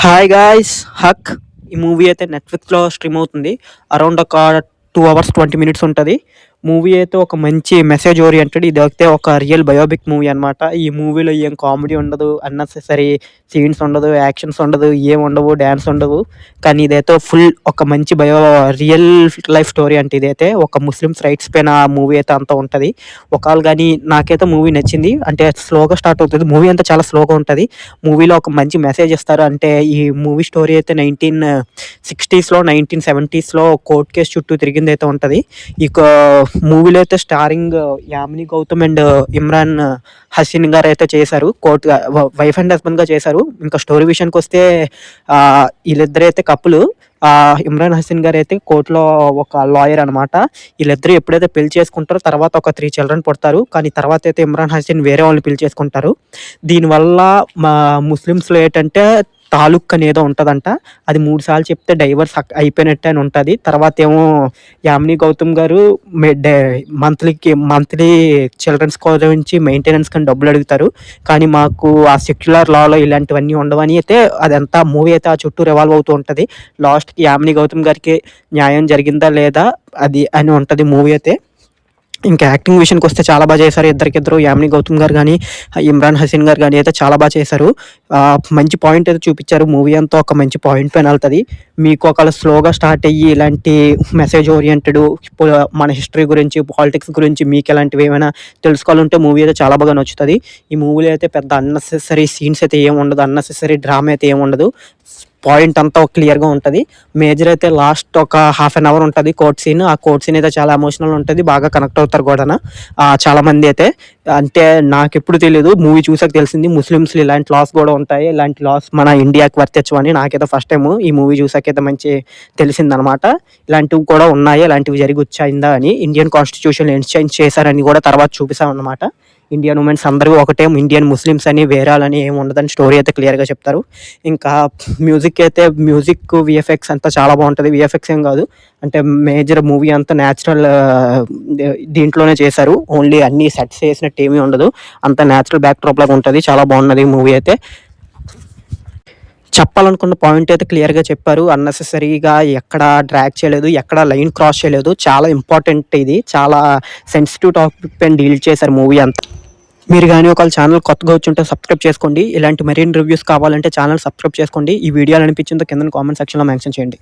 Hi guys! 'Haq' ఈ movie అయితే నెట్‌ఫ్లిక్స్‌లో స్ట్రీమ్ అవుతుంది. అరౌండ్ ఒక 2 అవర్స్ 20 మినిట్స్ ఉంటది. మూవీ అయితే ఒక మంచి మెసేజ్ ఓరియెంటెడ్. ఇదైతే ఒక రియల్ బయోపిక్ మూవీ అనమాట. ఈ మూవీలో ఏం కామెడీ ఉండదు, అన్నెసెసరీ సీన్స్ ఉండదు, యాక్షన్స్ ఉండదు, ఏముండవు, డాన్స్ ఉండవు. కానీ ఇదైతే ఫుల్ ఒక మంచి రియల్ లైఫ్ స్టోరీ అంటే ఇదైతే. ఒక ముస్లిమ్స్ రైట్స్ పైన మూవీ అయితే అంతా ఉంటది. ఒకవేళ గానీ నాకైతే మూవీ నచ్చింది. అంటే స్లోగా స్టార్ట్ అవుతది. మూవీ అంతా చాలా స్లోగా ఉంటది. మూవీలో ఒక మంచి మెసేజ్ ఇస్తారు. అంటే ఈ మూవీ స్టోరీ అయితే 1960స్‌లో, 1970స్‌లో కోర్ట్ కేస్ చుట్టూ తిరిగిందైతే ఉంటది. ఇక మూవీలో అయితే స్టారింగ్ యామిని గౌతమ్ అండ్ ఇమ్రాన్ హసీన్ గారైతే చేశారు. వైఫ్ అండ్ హస్బెండ్‌గా చేశారు. ఇంకా స్టోరీ విషయానికొస్తే ఈళ్ళిద్దరైతే కపుల్. ఇమ్రాన్ హసీన్ గారైతే కోర్ట్‌లో ఒక లాయర్ అనమాట. ఈళ్ళిద్దరూ ఎప్పుడైతే పెళ్లి చేసుకుంటారో తర్వాత ఒక 3 చిల్డ్రన్ పుడతారు. కానీ తర్వాతైతే ఇమ్రాన్ హసీన్ వేరే వాళ్ళని పెళ్లి చేసుకుంటారు. దీనివల్ల మా ముస్లిమ్స్‌లో ఏంటంటే తాలూక్ అనేదో ఉంటదంట. అది 3 సార్లు చెప్తే డైవర్స్ అయిపోయినట్టే అని ఉంటది. తర్వాతేమో యామిని గౌతమ్ గారు మంత్లీ చిల్డ్రన్స్ గురించి మెయింటెనెన్స్‌కని డబ్బులడుగుతారు. కానీ మాకు ఆ సెక్యులర్ లాలో ఇలాంటివన్నీ ఉండవని అయితే అదంతా మూవీ అయితే ఆ చుట్టూ రివాల్వ్ అవుతూ ఉంటది. లాస్ట్‌కి యామిని గౌతమ్ గారికి న్యాయం జరిగిందా లేదా అది అని ఉంటది మూవీ అయితే. ఇంకా యాక్టింగ్ విషయానికొస్తే చాలా చేశారు. ఇద్దరికిద్దరు యామిని గౌతమ్ గారు గానీ, ఇమ్రాన్ హసీన్ గారు గానీ అయితే చాలా చేశారు. మంచి పాయింట్ అయితే చూపిచ్చారు. మూవీ అంతా ఒక మంచి పాయింట్ పైన ఎళ్తది. మీకు ఒకవేళ స్లోగా స్టార్ట్ అయ్యి ఇలాంటి మెసేజ్ ఓరియెంటెడ్ మన హిస్టరీ గురించి, పాలిటిక్స్ గురించి మీకెలాంటివి ఏమైనా తెలుసుకోవాలంటే మూవీ అయితే చాలా బాగా నచ్చుతది. ఈ మూవీలో అయితే పెద్ద అన్నెసెసరీ సీన్స్ అయితే ఏముండదు. అన్నెసెసరీ డ్రామా అయితే ఏముండదు. పాయింట్ అంతా క్లియర్‌గా ఉంటది. మేజర్ అయితే లాస్ట్ ఒక హాఫ్ అన్ అవర్ ఉంటది కోర్ట్ సీన్. ఆ కోర్ట్ సీన్ అయితే చాలా ఎమోషనల్ ఉంటది. బాగా కనెక్ట్ అవుతారు కూడాను. చాలామంది అయితే. అంటే నాకెప్పుడు తెలీదు. మూవీ చూసాక తెలిసింది ముస్లిమ్స్‌లో ఇలాంటి లాస్ గూడా ఉంటాయి. ఇలాంటి లాస్ మన ఇండియాకి వర్తించవని నాకైతే ఫస్ట్ టైము ఈ మూవీ చూసాకైతే తెలిసిందనమాట. ఇలాంటివి కూడా ఉన్నాయి. ఇలాంటివి జరిగొచ్చాయిందా అని. ఇండియన్ కాన్స్టిట్యూషన్ చేంజ్ చేశారని కూడా తర్వాత చూపిసామనమాట. ఇండియన్ ఉమెన్స్ అందరూ ఒకటే, ఇండియన్ ముస్లిమ్స్ అని వేరాలని ఏమి ఉండదని స్టోరీ అయితే క్లియర్‌గా చెప్తారు. ఇంకా మ్యూజిక్ వీఎఫ్ఎక్స్ అంతా చాలా బాగుంటది. వీఎఫ్ఎక్స్ ఏం కాదు, అంటే మేజర్ మూవీ అంతా న్యాచురల్ దీంట్లోనే చేశారు. ఓన్లీ అన్ని సెట్స్ చేసినట్టు ఏమీ ఉండదు. అంతా న్యాచురల్ బ్యాక్‌డ్రాప్ లాగా ఉంటది. చాలా బాగున్నది మూవీ అయితే. చెప్పాలనుకున్న పాయింట్ అయితే క్లియర్‌గా చెప్పారు. అన్నెసెసరీగా ఎక్కడ డ్రాగ్ చేయలేదు. ఎక్కడ లైన్ క్రాస్ చేయలేదు. చాలా ఇంపార్టెంట్ ఇది. చాలా సెన్సిటివ్ టాపిక్ పైన డీల్ చేశారు మూవీ అంతా. మీరు గానీ ఒకవేళ ఛానల్ కొత్తగా వచ్చుంటే సబ్స్క్రైబ్ చేసుకోండి. ఇలాంటి మరిన్ని రివ్యూస్ కావాలంటే ఛానల్ సబ్స్క్రైబ్ చేసుకోండి. ఈ వీడియో ఎలా అనిపించిందో కిందన కామెంట్ సెక్షన్‌లో మెన్షన్ చేయండి.